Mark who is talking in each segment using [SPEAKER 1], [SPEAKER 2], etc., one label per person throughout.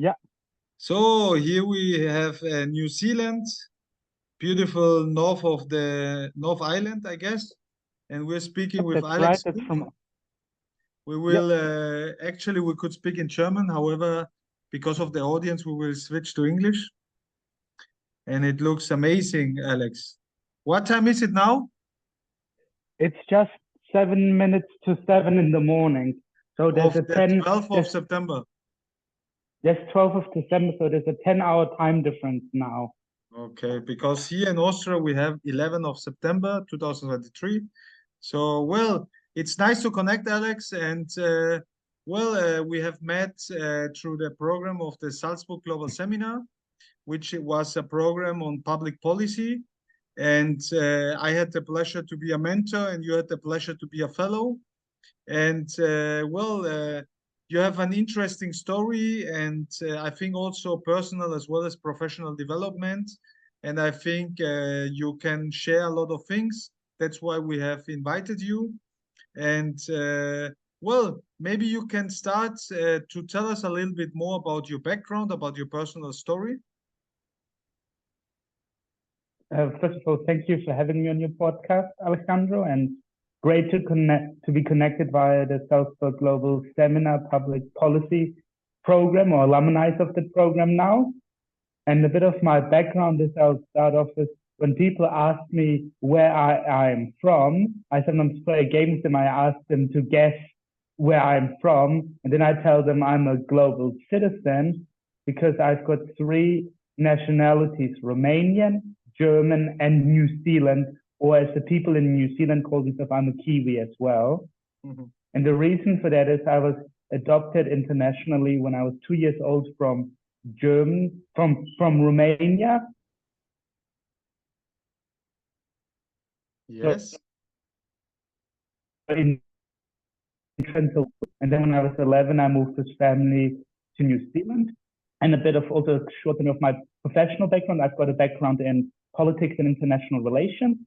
[SPEAKER 1] Yeah,
[SPEAKER 2] So here we have New Zealand, beautiful north of the North Island, I guess. And we're speaking with
[SPEAKER 1] that's right.
[SPEAKER 2] Alex
[SPEAKER 1] That's
[SPEAKER 2] Kuch.
[SPEAKER 1] from,
[SPEAKER 2] We
[SPEAKER 1] yeah,
[SPEAKER 2] will actually we could speak in German. However, because of the audience, we will switch to English. And it looks amazing, Alex. What time is it now?
[SPEAKER 1] it's just 7 minutes to 7 in the morning. So
[SPEAKER 2] Of the 12th of September.
[SPEAKER 1] there's 12th of December, so there's a 10-hour time difference now.
[SPEAKER 2] Okay, because here in Austria we have 11th of September 2023. So, well, it's nice to connect, Alex. And we have met through the program of the Salzburg Global Seminar, which was a program on public policy. And I had the pleasure to be a mentor, and you had the pleasure to be a fellow. And you have an interesting story, and I think also personal as well as professional development. And I think you can share a lot of things. That's why we have invited you. And maybe you can start to tell us a little bit more about your background, about your personal story.
[SPEAKER 1] First of all, thank you for having me on your podcast, Alexandro, and great to be connected via the Salzburg Global Seminar Public Policy Program or alumni of the program now. And a bit of my background is I'll start off with when people ask me where I am from, I sometimes play games with them. I ask them to guess where I'm from, and then I tell them I'm a global citizen because I've got three nationalities: Romanian, German, and New Zealand, or as the people in New Zealand call themselves, I'm a Kiwi as well. Mm-hmm. And the reason for that is I was adopted internationally when I was 2 years old from Romania.
[SPEAKER 2] Yes.
[SPEAKER 1] So, and then when I was 11, I moved with family to New Zealand. And a bit of also shortening of my professional background. I've got a background in politics and international relations.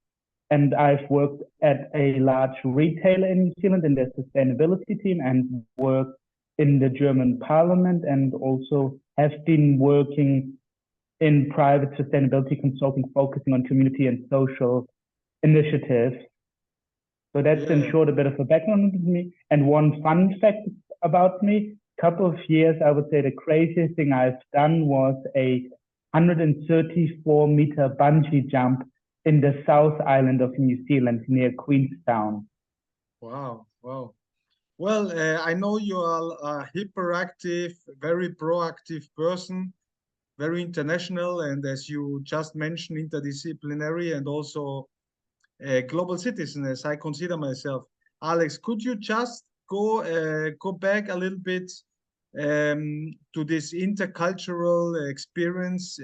[SPEAKER 1] And I've worked at a large retailer in New Zealand in their sustainability team and worked in the German parliament, and also have been working in private sustainability consulting, focusing on community and social initiatives. So that's in short a bit of a background of me. And one fun fact about me, couple of years, I would say the craziest thing I've done was a 134-meter bungee jump in the South Island of New Zealand near Queenstown.
[SPEAKER 2] Wow, wow. Well, I know you are a hyperactive, very proactive person, very international, and as you just mentioned, interdisciplinary and also a global citizen, as I consider myself. Alex, could you just go back a little bit to this intercultural experience?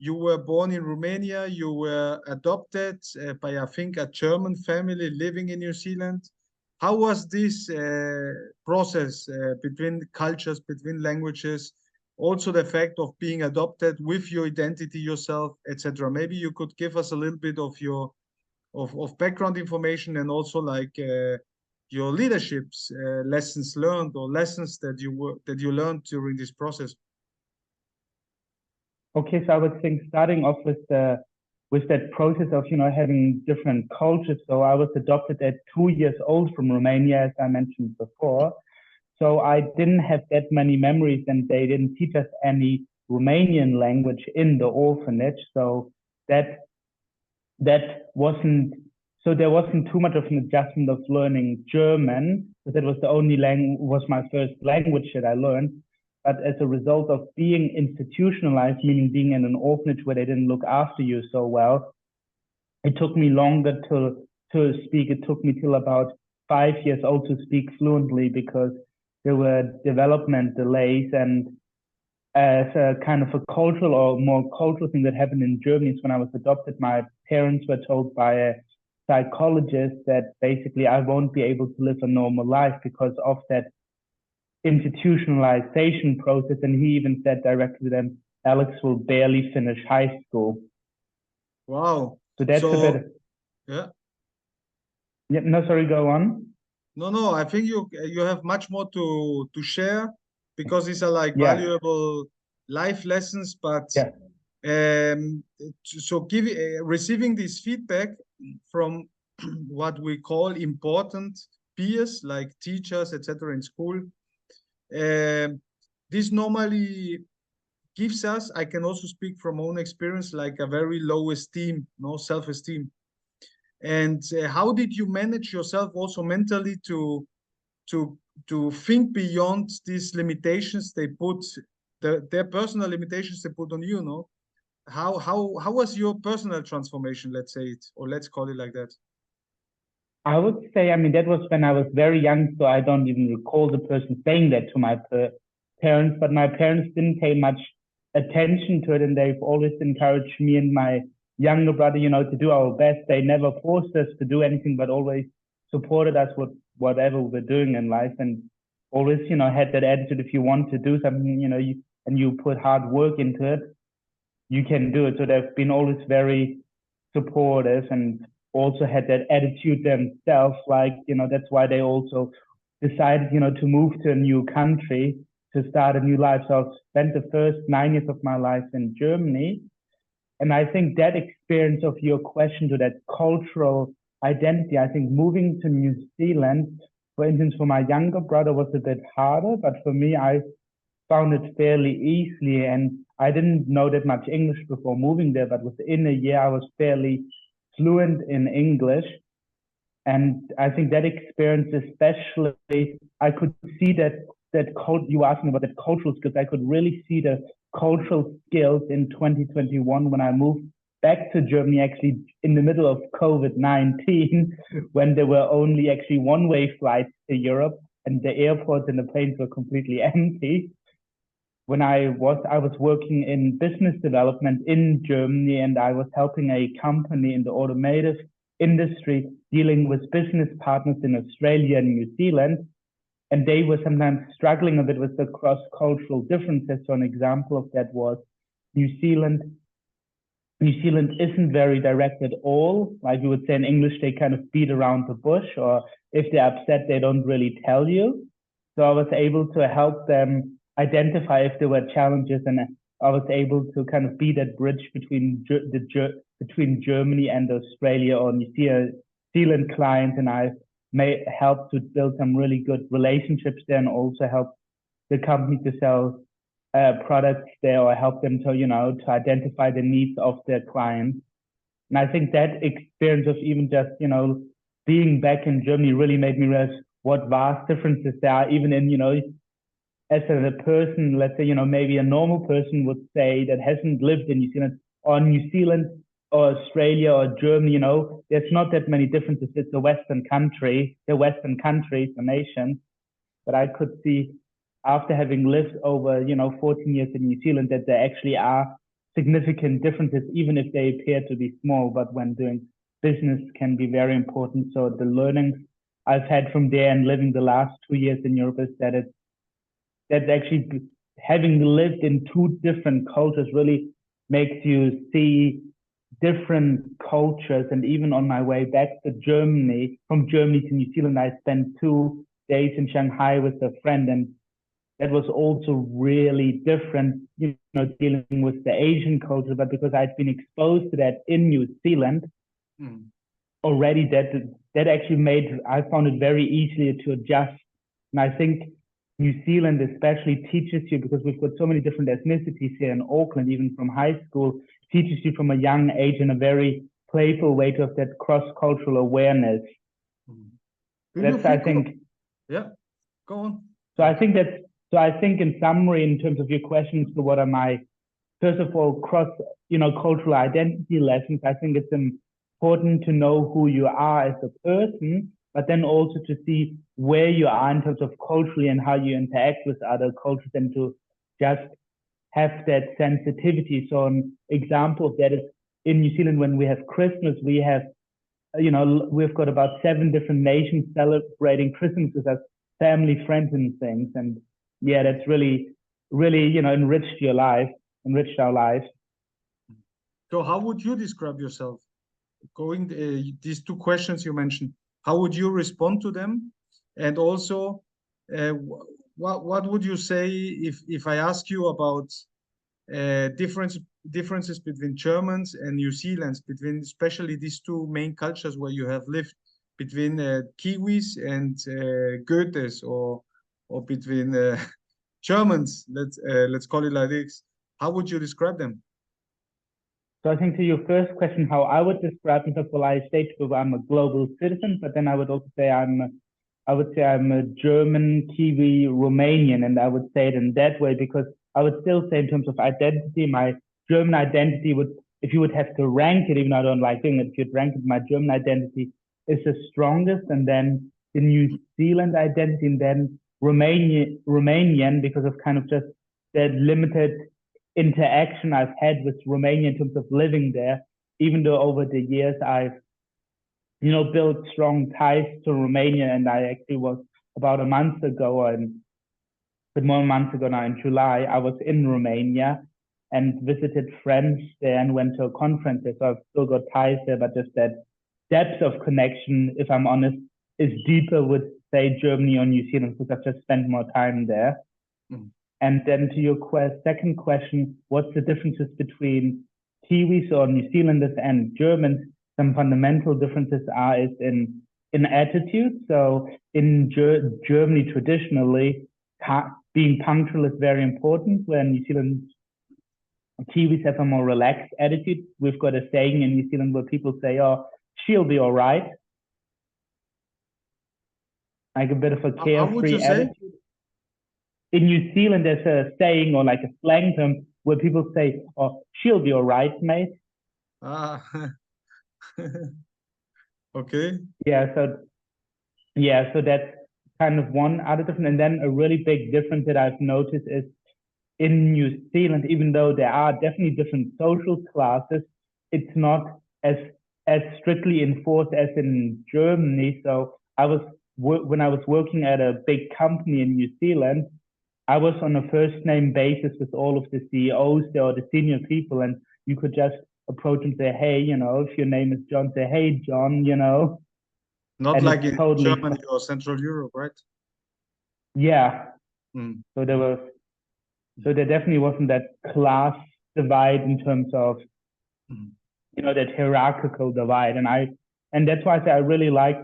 [SPEAKER 2] You were born in Romania. You were adopted by, I think, a German family living in New Zealand. How was this process between cultures, between languages? Also, the fact of being adopted with your identity yourself, etc. Maybe you could give us a little bit of your of background information, and also like your leadership's lessons learned, or lessons that you learned during this process.
[SPEAKER 1] Okay, so I would think starting off with that process of having different cultures. So I was adopted at 2 years old from Romania, as I mentioned before. So I didn't have that many memories, and they didn't teach us any Romanian language in the orphanage. So that wasn't, so there wasn't too much of an adjustment of learning German, but that was the only was my first language that I learned. But as a result of being institutionalized, meaning being in an orphanage where they didn't look after you so well, it took me longer to speak. It took me till about 5 years old to speak fluently, because there were development delays. And as a kind of a cultural or more cultural thing that happened in Germany is when I was adopted, my parents were told by a psychologist that basically I won't be able to live a normal life because of that institutionalization process. And he even said directly to them, Alex will barely finish high school.
[SPEAKER 2] Wow.
[SPEAKER 1] So that's a bit.
[SPEAKER 2] Yeah.
[SPEAKER 1] Yeah. No, sorry, go on.
[SPEAKER 2] No, I think you have much more to share, because these are like
[SPEAKER 1] Yeah,
[SPEAKER 2] valuable life lessons. But
[SPEAKER 1] yeah.
[SPEAKER 2] so receiving this feedback from what we call important peers, like teachers, etc., in school, this normally gives us, I can also speak from own experience, like a very low esteem, no self-esteem. And how did you manage yourself also mentally to think beyond these limitations they put, their personal limitations they put on you, no? How was your personal transformation, let's say it, or let's call it like that?
[SPEAKER 1] I would say, I mean, that was when I was very young, so I don't even recall the person saying that to my parents, but my parents didn't pay much attention to it, and they've always encouraged me and my younger brother, to do our best. They never forced us to do anything, but always supported us with whatever we're doing in life, and always, had that attitude, if you want to do something, and you put hard work into it, you can do it. So they've been always very supportive and also had that attitude themselves. Like, that's why they also decided, to move to a new country to start a new life. So I've spent the first 9 years of my life in Germany. And I think that experience of your question to that cultural identity, I think moving to New Zealand, for instance, for my younger brother was a bit harder, but for me, I found it fairly easily. And I didn't know that much English before moving there, but within a year, I was fairly fluent in English. And I think that experience, especially, I could see you were asking about that cultural skills. I could really see the cultural skills in 2021 when I moved back to Germany, actually in the middle of COVID-19, when there were only actually one-way flights to Europe and the airports and the planes were completely empty. When I was working in business development in Germany, and I was helping a company in the automotive industry dealing with business partners in Australia and New Zealand. And they were sometimes struggling a bit with the cross-cultural differences. So an example of that was New Zealand. New Zealand isn't very direct at all. Like you would say in English, they kind of beat around the bush, or if they're upset, they don't really tell you. So I was able to help them identify if there were challenges, and I was able to kind of be that bridge between between Germany and Australia or New Zealand clients, and I may help to build some really good relationships there, and also help the company to sell products there, or help them to to identify the needs of their clients. And I think that experience of even just being back in Germany really made me realize what vast differences there are, even in as a person, let's say, maybe a normal person would say that hasn't lived in New Zealand or Australia or Germany, there's not that many differences. It's a Western country, the Western countries, the nation. But I could see after having lived over, 14 years in New Zealand, that there actually are significant differences, even if they appear to be small, but when doing business can be very important. So the learnings I've had from there and living the last 2 years in Europe is that actually having lived in two different cultures really makes you see different cultures. And even on my way back to Germany, from Germany to New Zealand, I spent 2 days in Shanghai with a friend, and that was also really different, dealing with the Asian culture. But because I'd been exposed to that in New Zealand already, that actually I found it very easy to adjust. And I think New Zealand especially teaches you, because we've got so many different ethnicities here in Auckland, even from high school, teaches you from a young age in a very playful way to have that cross-cultural awareness. That's, I think.
[SPEAKER 2] Yeah, go on.
[SPEAKER 1] So I think in summary, in terms of your questions, so what are my, first of all, cultural identity lessons? I think it's important to know who you are as a person, but then also to see where you are in terms of culturally and how you interact with other cultures, and to just have that sensitivity. So an example of that is in New Zealand, when we have Christmas, we have, we've got about 7 different nations celebrating Christmas as family, friends, and things. And yeah, that's really, really, enriched our lives.
[SPEAKER 2] So how would you describe yourself? Going these 2 questions you mentioned, how would you respond to them? And also, what would you say if I ask you about differences between Germans and New Zealanders, between especially these two main cultures where you have lived, between Kiwis and Goethes, or between Germans, let's call it like this. How would you describe them?
[SPEAKER 1] So I think to your first question, how I would describe myself, well, I state that I'm a global citizen, but then I would also say I would say I'm a German, Kiwi, Romanian, and I would say it in that way because I would still say in terms of identity, my German identity would, if you would have to rank it, even though I don't like doing it, if you'd rank it, my German identity is the strongest, and then the New Zealand identity, and then Romanian because of kind of just that limited interaction I've had with Romania in terms of living there, even though over the years I've, built strong ties to Romania. And I actually was about a month ago, and but more months ago now in July, I was in Romania and visited friends there and went to a conference there. So I've still got ties there, but just that depth of connection, if I'm honest, is deeper with, say, Germany or New Zealand because I've just spent more time there. Mm. And then to your second question, what's the differences between Kiwis or New Zealanders and Germans? Some fundamental differences are in attitude. So in Germany, traditionally, being punctual is very important, where New Zealand Kiwis have a more relaxed attitude. We've got a saying in New Zealand where people say, "Oh, she'll be all right," like a bit of a carefree attitude. In New Zealand, there's a saying or like a slang term where people say, "Oh, she'll be all right, mate."
[SPEAKER 2] Ah, okay.
[SPEAKER 1] So that's kind of one other difference. And then a really big difference that I've noticed is in New Zealand, even though there are definitely different social classes, it's not as strictly enforced as in Germany. So when I was working at a big company in New Zealand, I was on a first name basis with all of the CEOs there or the senior people, and you could just approach and say, "Hey, if your name is John, say, 'Hey, John,'
[SPEAKER 2] Not
[SPEAKER 1] and
[SPEAKER 2] like in
[SPEAKER 1] totally
[SPEAKER 2] Germany or Central Europe, right?
[SPEAKER 1] Yeah. So there definitely wasn't that class divide in terms of that hierarchical divide, and that's why I say I really like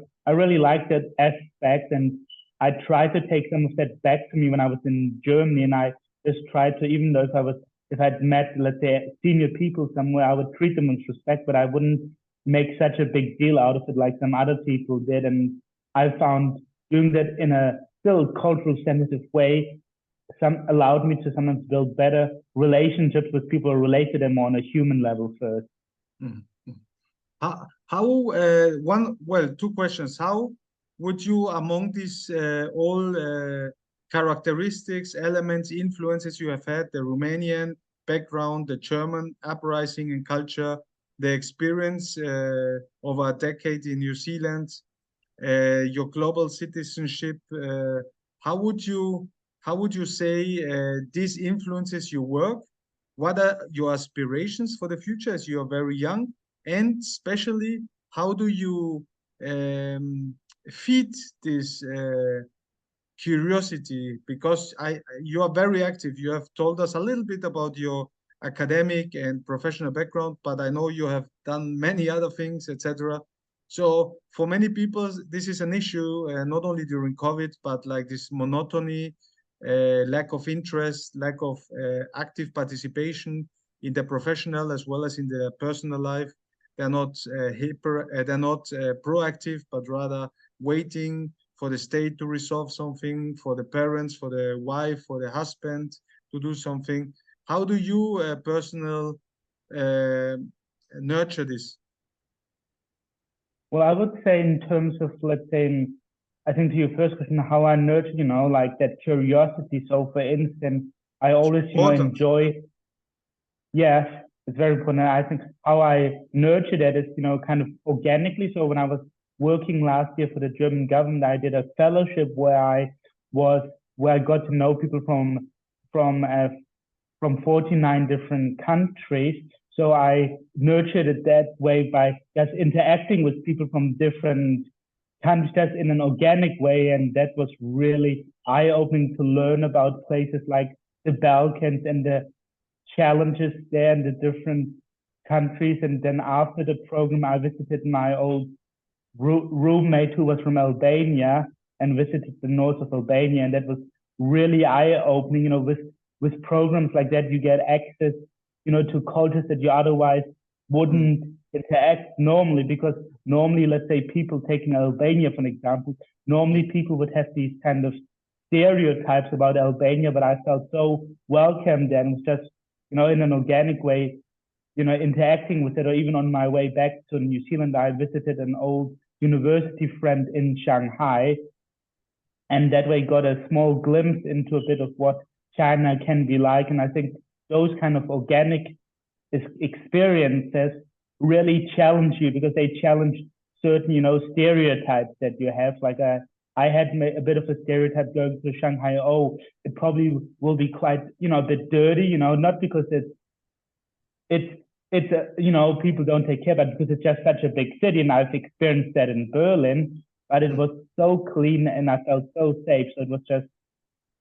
[SPEAKER 1] that aspect, and I try to take some of that back to me when I was in Germany, and I just tried to, even though if I'd met, let's say, senior people somewhere, I would treat them with respect, but I wouldn't make such a big deal out of it like some other people did. And I found doing that in a still cultural sensitive way allowed me to sometimes build better relationships with people related to them on a human level first.
[SPEAKER 2] Two questions. How would you, among these all characteristics, elements, influences you have had, the Romanian background, the German uprising and culture, the experience over a decade in New Zealand, your global citizenship, how would you say these influences your work? What are your aspirations for the future as you are very young? And especially, how do you feed this curiosity? Because you are very active. You have told us a little bit about your academic and professional background, but I know you have done many other things, etc. So for many people, this is an issue, not only during COVID, but like this monotony, lack of interest, lack of active participation in the professional as well as in the personal life. They're not proactive, but rather waiting for the state to resolve something, for the parents, for the wife, for the husband to do something. How do you nurture this?
[SPEAKER 1] Well, I would say in terms of, let's say, I think to your first question, how I nurture, like that curiosity. So for instance, I always, enjoy, yes, it's very important. I think how I nurture that is, kind of organically. So when I was working last year for the German government, I did a fellowship where I got to know people from 49 different countries. So I nurtured it that way by just interacting with people from different comes just in an organic way. And that was really eye-opening to learn about places like the Balkans and the challenges there in the different countries. And then after the program, I visited my old roommate who was from Albania and visited the north of Albania. And that was really eye-opening. With programs like that, you get access, to cultures that you otherwise wouldn't interact normally, because normally, let's say people taking Albania, for an example, normally people would have these kind of stereotypes about Albania, but I felt so welcomed and was just, in an organic way, interacting with it. Or even on my way back to New Zealand, I visited an old university friend in Shanghai, and that way got a small glimpse into a bit of what China can be like. And I think those kind of organic experiences really challenge you, because they challenge certain, stereotypes that you have. Like I had a bit of a stereotype going to Shanghai. Oh, it probably will be quite, a bit dirty, not because people don't take care, but because it's just such a big city. And I've experienced that in Berlin, but it was so clean and I felt so safe. So it was just,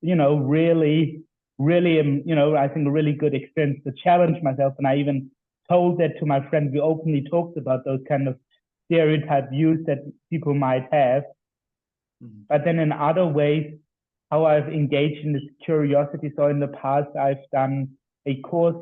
[SPEAKER 1] really, I think a really good experience to challenge myself. And I even told that to my friend. We openly talked about those kind of stereotype views that people might have. But then in other ways, how I've engaged in this curiosity. So in the past, I've done a course,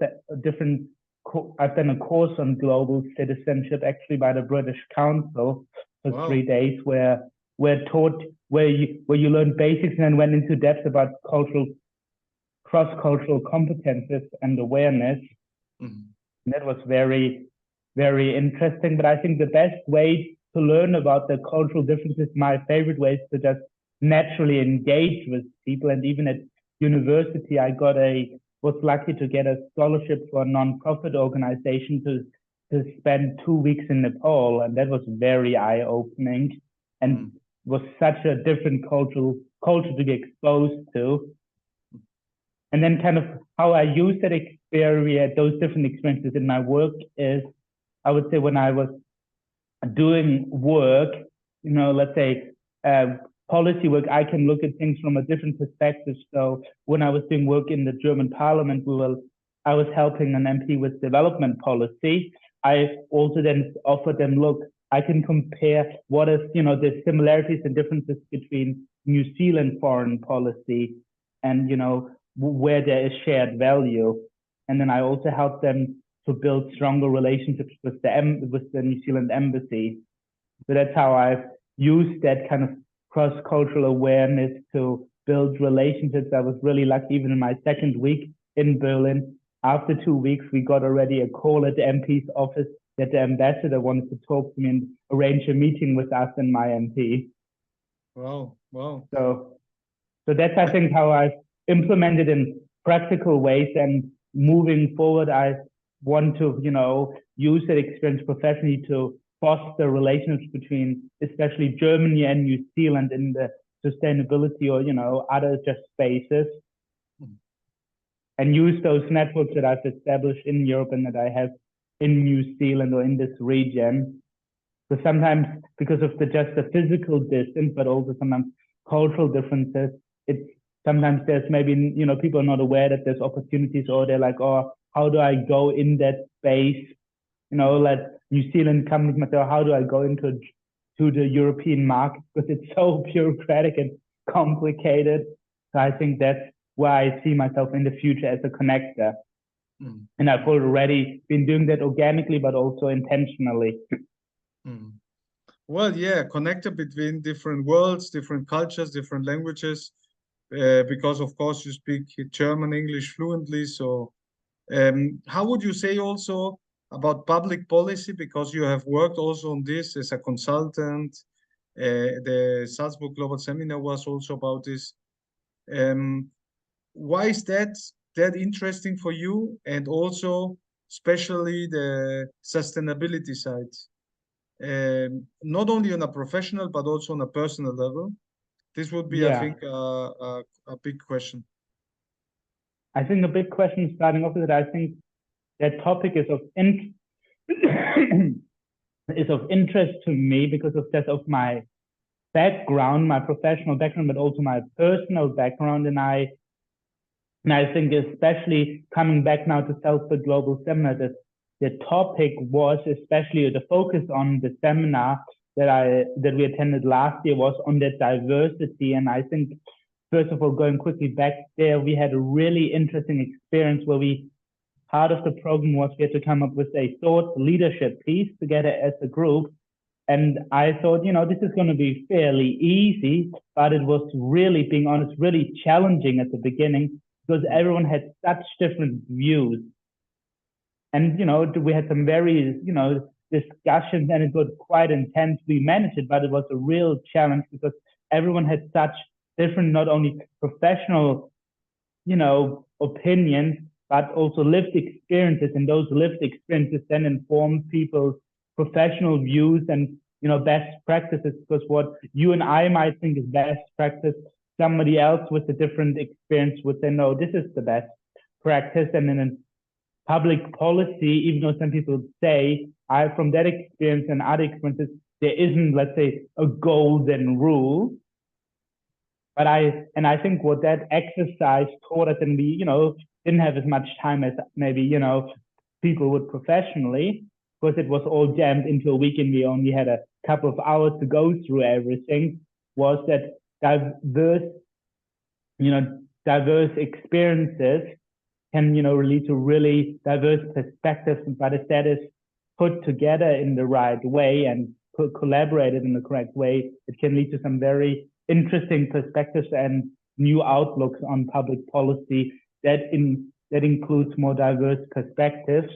[SPEAKER 1] I've done a course on global citizenship, actually by the British Council for 3 days, where you learn basics and then went into depth about cross-cultural competences and awareness. And that was very, very interesting. But I think the best way to learn about the cultural differences, my favorite way, is to just naturally engage with people. And even at university, I was lucky to get a scholarship for a non-profit organization to spend 2 weeks in Nepal. And that was very eye-opening and was such a different culture to be exposed to. And then kind of how I use that experience, those different experiences in my work is, I would say when I was doing work, let's say policy work, I can look at things from a different perspective. So when I was doing work in the German parliament, I was helping an MP with development policy. I also then offered them, look, I can compare what is, the similarities and differences between New Zealand foreign policy and, where there is shared value. And then I also helped them to build stronger relationships with the New Zealand embassy. So that's how I've used that kind of cross-cultural awareness to build relationships. I was really lucky, even in my second week in Berlin. After 2 weeks, we got already a call at the MP's office that the ambassador wanted to talk to me and arrange a meeting with us and my MP.
[SPEAKER 2] Wow.
[SPEAKER 1] So that's, I think, how I've implemented in practical ways. And moving forward, I want to, use that experience professionally to foster relations between especially Germany and New Zealand in the sustainability or, other just spaces, and use those networks that I've established in Europe and that I have in New Zealand or in this region. So sometimes because of just the physical distance, but also sometimes cultural differences, sometimes there's maybe, people are not aware that there's opportunities, or they're like, oh, how do I go in that space? Like New Zealand companies might say, how do I go into the European market? Because it's so bureaucratic and complicated. So I think that's where I see myself in the future as a connector. And I've already been doing that organically, but also intentionally.
[SPEAKER 2] Well, yeah, connector between different worlds, different cultures, different languages, because of course you speak German, English fluently. So how would you say also about public policy, because you have worked also on this as a consultant? The Salzburg Global Seminar was also about this. Why is that interesting for you? And also, especially the sustainability side, not only on a professional, but also on a personal level. This would be, I think, a big question.
[SPEAKER 1] I think the big question starting off with it, I think that topic is of interest to me because of my background, my professional background, but also my personal background. And I think especially coming back now to Salzburg Global Seminar, the topic was especially the focus on the seminar that we attended last year was on that diversity. And I think, first of all, going quickly back there, we had a really interesting experience where part of the program was we had to come up with a thought leadership piece together as a group. And I thought, this is going to be fairly easy, but it was really, being honest, really challenging at the beginning because everyone had such different views. And, we had some very, discussions, and it was quite intense. We managed it, but it was a real challenge because everyone had such different, not only professional, opinions, but also lived experiences. And those lived experiences then inform people's professional views and, best practices, because what you and I might think is best practice, somebody else with a different experience would say, no, this is the best practice. And in public policy, even though some people say, from that experience and other experiences, there isn't, let's say, a golden rule. But I think what that exercise taught us, and we, didn't have as much time as maybe, people would professionally, because it was all jammed into a week and we only had a couple of hours to go through everything, was that diverse experiences can, lead to really diverse perspectives, but if that is put together in the right way and collaborated in the correct way, it can lead to some very interesting perspectives and new outlooks on public policy that includes more diverse perspectives.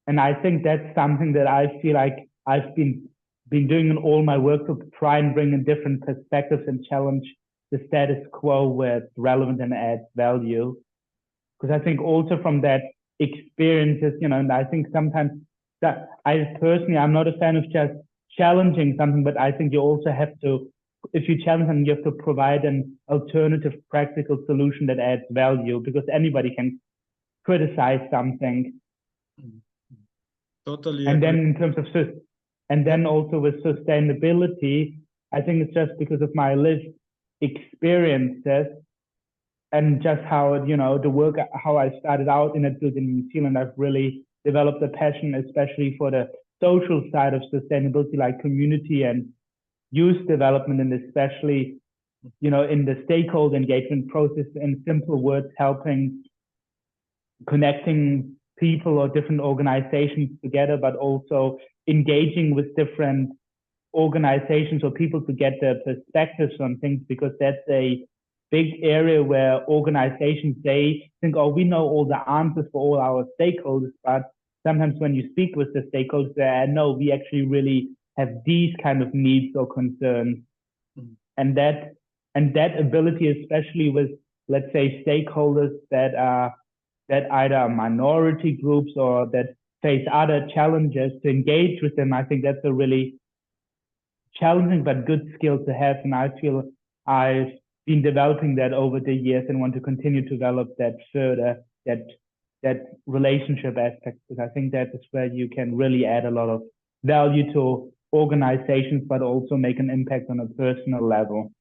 [SPEAKER 1] And I think that's something that I feel like I've been doing in all my work to try and bring in different perspectives and challenge the status quo where it's relevant and adds value. Because I think also from that experiences, and I think sometimes that I'm not a fan of just challenging something, but I think you also have to, if you challenge something, you have to provide an alternative practical solution that adds value, because anybody can criticize something.
[SPEAKER 2] Totally.
[SPEAKER 1] And then in terms of, and then also with sustainability, I think it's just because of my lived experiences and just how, the work, how I started out in it in New Zealand, I've really developed a passion, especially for the social side of sustainability, like community and youth development, and especially, in the stakeholder engagement process, in simple words, helping connecting people or different organizations together, but also engaging with different organizations or people to get their perspectives on things, because that's a big area where organizations, they think, oh, we know all the answers for all our stakeholders, but sometimes when you speak with the stakeholders, they no, we actually really have these kind of needs or concerns. And that ability, especially with, let's say, stakeholders that either are minority groups or that face other challenges, to engage with them, I think that's a really challenging but good skill to have. And I feel I've been developing that over the years and want to continue to develop that further, that relationship aspect, because I think that is where you can really add a lot of value to organizations, but also make an impact on a personal level.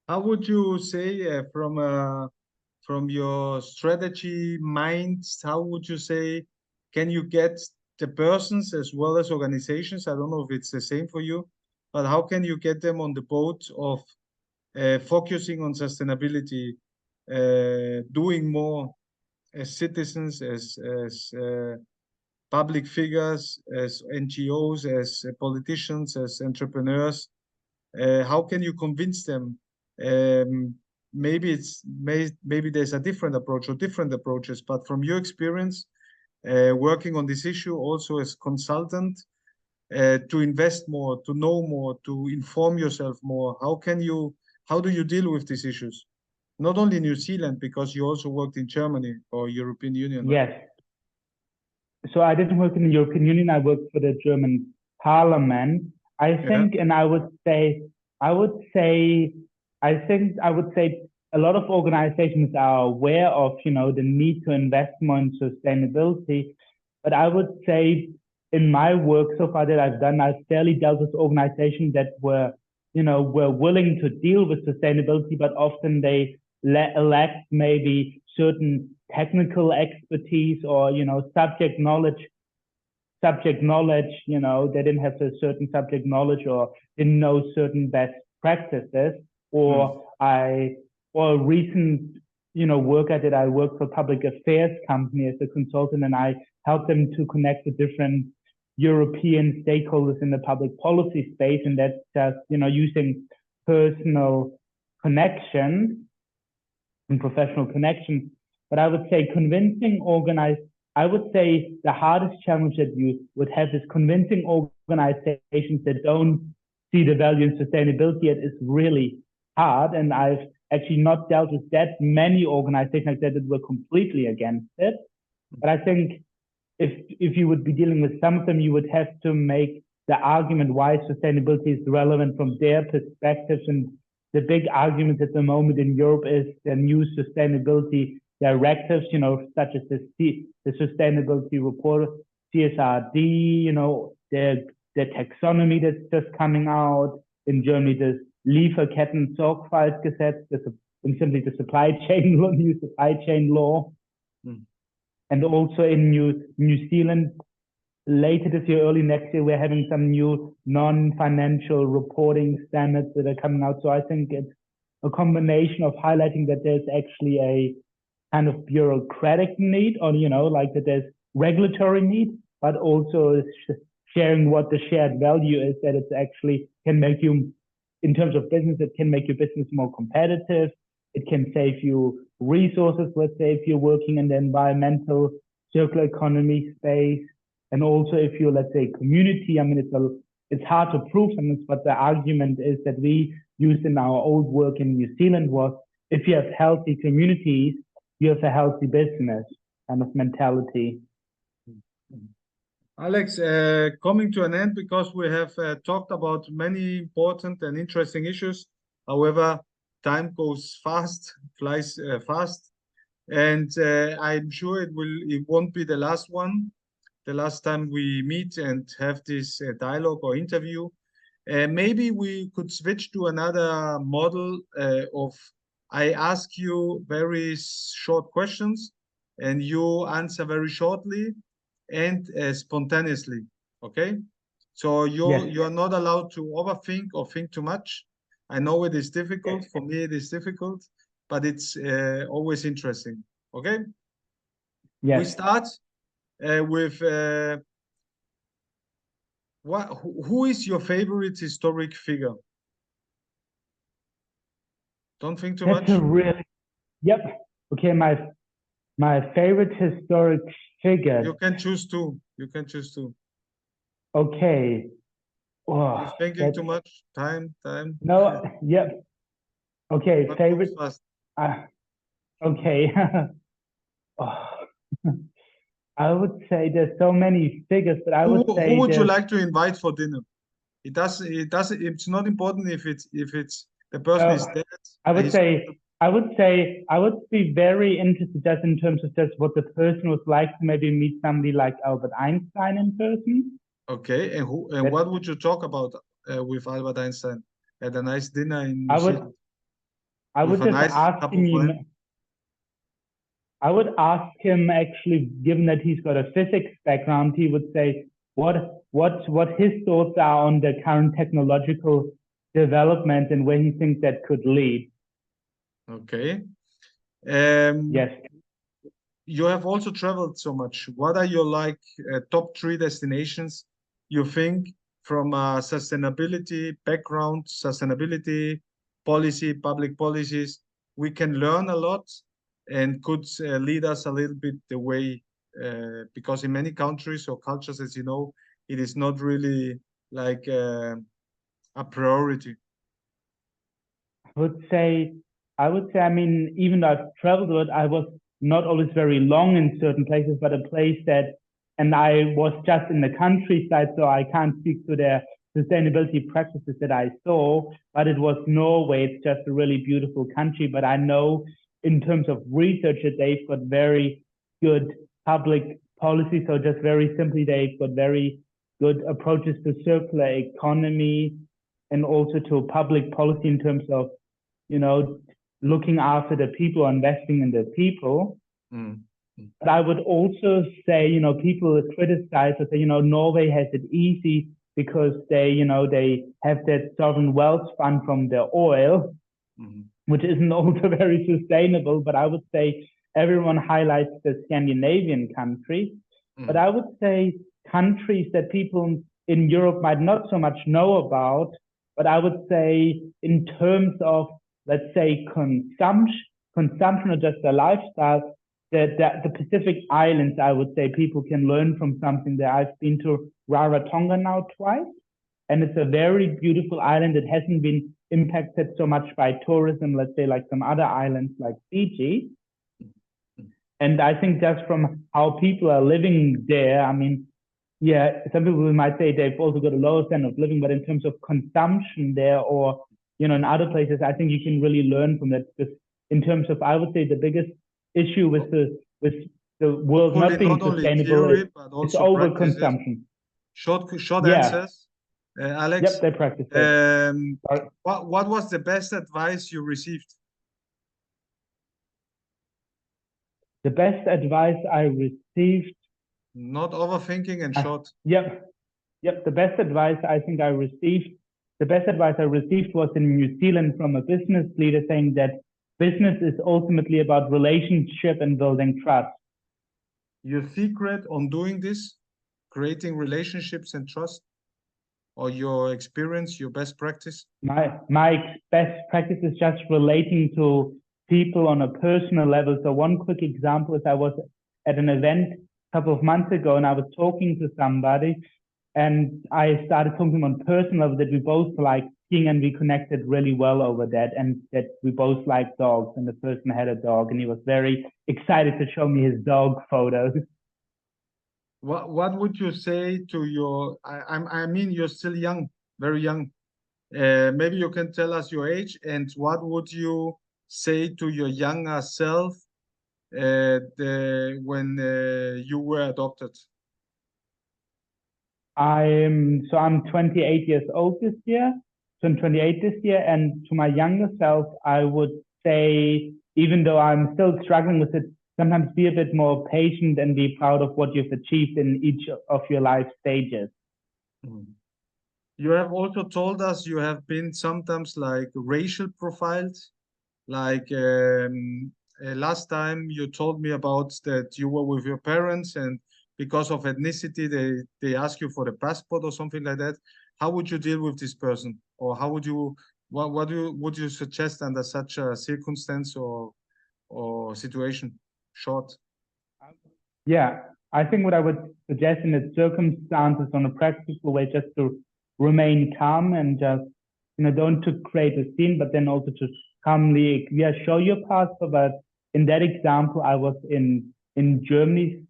[SPEAKER 2] How would you say from your strategy mind, how would you say, can you get the persons as well as organizations? I don't know if it's the same for you, but how can you get them on the boat of focusing on sustainability, doing more as citizens, as public figures, as NGOs, as politicians, as entrepreneurs? How can you convince them? Maybe there's a different approach or different approaches, but from your experience, working on this issue also as consultant, to invest more, to know more, to inform yourself more, how do you deal with these issues? Not only New Zealand, because you also worked in Germany or European Union. Right?
[SPEAKER 1] Yes. So I didn't work in the European Union. I worked for the German Parliament. I think, and I would say a lot of organizations are aware of, the need to invest more in sustainability. But I would say in my work so far that I've done, I've fairly dealt with organizations that were willing to deal with sustainability, but often they lacked maybe certain technical expertise or, subject knowledge, they didn't have a certain subject knowledge or didn't know certain best practices. Or recent, work I did, I worked for a public affairs company as a consultant, and I helped them to connect with different European stakeholders in the public policy space. And that's just, using personal connections and professional connections. But I would say I would say the hardest challenge that you would have is convincing organizations that don't see the value in sustainability. It is really hard. And I've actually not dealt with that many organizations like that were completely against it. But I think if you would be dealing with some of them, you would have to make the argument why sustainability is relevant from their perspectives. And the big argument at the moment in Europe is the new sustainability directives, such as the sustainability report, CSRD, the taxonomy that's just coming out. In Germany, the Lieferketten-Sorgfaltsgesetz, and simply the supply chain law, new supply chain law. And also in New Zealand, later this year, early next year, we're having some new non-financial reporting standards that are coming out. So I think it's a combination of highlighting that there's actually a kind of bureaucratic need, or, that there's regulatory need, but also sharing what the shared value is, that it's actually can make you, in terms of business, it can make your business more competitive. It can save you resources, let's say, if you're working in the environmental circular economy space. And also if you're, let's say, community, it's hard to prove something, but the argument is that we used in our old work in New Zealand was, if you have healthy communities, you have a healthy business kind of mentality.
[SPEAKER 2] Alex, coming to an end, because we have talked about many important and interesting issues. However, time goes fast, flies fast, and I'm sure it won't be the last one, the last time we meet and have this dialogue or interview. Maybe we could switch to another model of I ask you very short questions and you answer very shortly and spontaneously. Okay, so you're not allowed to overthink or think too much. I know it is difficult. For me, it is difficult, but it's always interesting. Okay.
[SPEAKER 1] Yes.
[SPEAKER 2] We start with who is your favorite historic figure? Don't think too much.
[SPEAKER 1] Yep. Okay, my favorite historic figure.
[SPEAKER 2] You can choose two.
[SPEAKER 1] Okay.
[SPEAKER 2] Oh, you're thinking too much. Time.
[SPEAKER 1] No. Yep. Okay.
[SPEAKER 2] But
[SPEAKER 1] favorite. Okay. I would say there's so many figures, but I would say
[SPEAKER 2] who would you like to invite for dinner? It's not important if it's the person is dead.
[SPEAKER 1] I would be very interested just in terms of just what the person would like to maybe meet somebody like Albert Einstein in person.
[SPEAKER 2] Okay, and what would you talk about with Albert Einstein at a nice dinner in New Zealand?
[SPEAKER 1] I would ask him, actually, given that he's got a physics background, he would say what his thoughts are on the current technological development and where he thinks that could lead.
[SPEAKER 2] Okay.
[SPEAKER 1] Yes.
[SPEAKER 2] You have also traveled so much. What are your top 3 destinations you think from a sustainability background, sustainability policy, public policies, we can learn a lot and could lead us a little bit the way, because in many countries or cultures, as you know, it is not really like a priority.
[SPEAKER 1] I would say, even though I've traveled a lot, I was not always very long in certain places, but a place and I was just in the countryside, so I can't speak to their sustainability practices that I saw, but it was Norway. It's just a really beautiful country, but I know in terms of research that they've got very good public policy. So just very simply, they've got very good approaches to circular economy and also to public policy in terms of, looking after the people, investing in the people.
[SPEAKER 2] Mm.
[SPEAKER 1] But I would also say, people criticize or say, Norway has it easy because they have that sovereign wealth fund from their oil, which isn't also very sustainable. But I would say everyone highlights the Scandinavian countries. But I would say countries that people in Europe might not so much know about, but I would say in terms of, let's say, consumption or just a lifestyle, the Pacific Islands, I would say people can learn from something there. I've been to Rarotonga now twice, and it's a very beautiful island that hasn't been impacted so much by tourism, let's say, like some other islands like Fiji. And I think just from how people are living there, I mean, yeah, some people might say they've also got a lower standard of living, but in terms of consumption there or, in other places, I think you can really learn from that. Because in terms of, I would say the biggest issue with the world not being sustainable is overconsumption.
[SPEAKER 2] Short answers, Alex.
[SPEAKER 1] Yep, they practice it.
[SPEAKER 2] What was the best advice you received?
[SPEAKER 1] The best advice I received.
[SPEAKER 2] Not overthinking and short.
[SPEAKER 1] Yep. The best advice I think I received. The best advice I received was in New Zealand from a business leader saying that business is ultimately about relationship and building trust.
[SPEAKER 2] Your secret on doing this, creating relationships and trust, or your experience, your best practice?
[SPEAKER 1] My best practice is just relating to people on a personal level. So one quick example is I was at an event a couple of months ago and I was talking to somebody and I started talking to him on personal level that we both like skiing and we connected really well over that and that we both like dogs and the person had a dog and he was very excited to show me his dog photos.
[SPEAKER 2] What would you say to your, I mean, you're still young, very young. Maybe you can tell us your age and what would you say to your younger self when you were adopted?
[SPEAKER 1] I'm 28 years old this year. So I'm 28 this year. And to my younger self, I would say, even though I'm still struggling with it, sometimes be a bit more patient and be proud of what you've achieved in each of your life stages.
[SPEAKER 2] You have also told us you have been sometimes like racial profiled. Like last time you told me about that you were with your parents and because of ethnicity, they ask you for the passport or something like that. How would you deal with this person? Or how would you, what would you suggest under such a circumstance or situation? Short.
[SPEAKER 1] Yeah, I think what I would suggest in the circumstances on a practical way, just to remain calm and just, don't to create a scene, but then also to calmly, show your passport. But in that example, I was in Germany.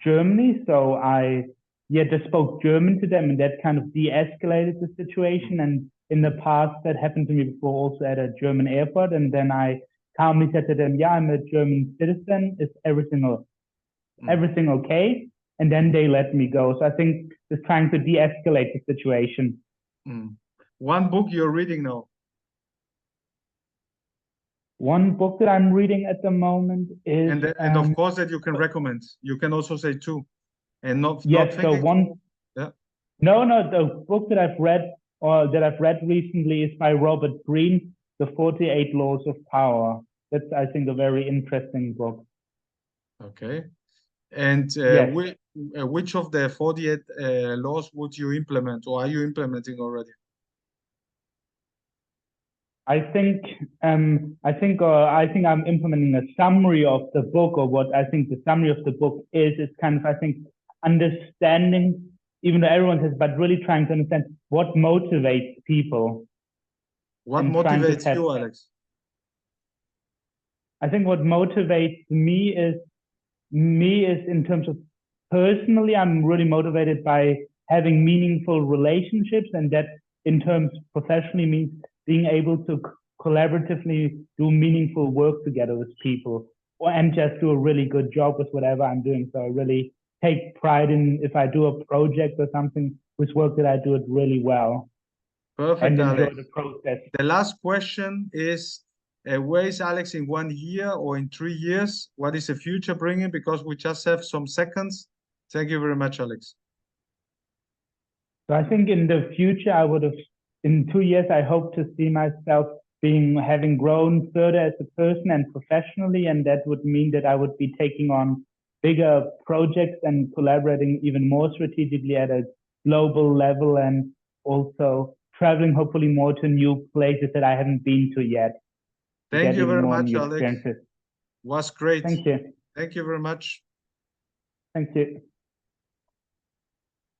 [SPEAKER 1] So I just spoke German to them and that kind of de-escalated the situation. And in the past, that happened to me before also at a German airport. And then I calmly said to them, I'm a German citizen. Is everything okay? And then they let me go. So I think just trying to de-escalate the situation.
[SPEAKER 2] One book you're reading now?
[SPEAKER 1] One book that I'm reading at the moment is...
[SPEAKER 2] And of course that you can recommend. You can also say two. And not
[SPEAKER 1] thinking, so one...
[SPEAKER 2] Yeah.
[SPEAKER 1] No, the book that I've read or that I've read recently is by Robert Greene, The 48 Laws of Power. That's, I think, a very interesting book.
[SPEAKER 2] Okay. And which of the 48 laws would you implement or are you implementing already? I think I'm implementing a summary of the book, or what I think the summary of the book is kind of, I think, understanding, even though everyone says, but really trying to understand what motivates people. What motivates you, Alex?
[SPEAKER 1] I think what motivates me is in terms of personally, I'm really motivated by having meaningful relationships, and that in terms professionally means being able to collaboratively do meaningful work together with people and just do a really good job with whatever I'm doing. So I really take pride in if I do a project or something with work that I do it really well
[SPEAKER 2] Perfect,
[SPEAKER 1] and enjoy
[SPEAKER 2] Alex.
[SPEAKER 1] the process.
[SPEAKER 2] The last question is, where is Alex in 1 year or in 3 years? What is the future bringing? Because we just have some seconds. Thank you very much, Alex.
[SPEAKER 1] So I think in the future, in 2 years, I hope to see myself having grown further as a person and professionally. And that would mean that I would be taking on bigger projects and collaborating even more strategically at a global level, and also traveling hopefully more to new places that I haven't been to yet.
[SPEAKER 2] Thank you
[SPEAKER 1] Getting
[SPEAKER 2] very
[SPEAKER 1] more
[SPEAKER 2] much,
[SPEAKER 1] new
[SPEAKER 2] Alex.
[SPEAKER 1] experiences.
[SPEAKER 2] Was great.
[SPEAKER 1] Thank you.
[SPEAKER 2] Thank you very much.
[SPEAKER 1] Thank you.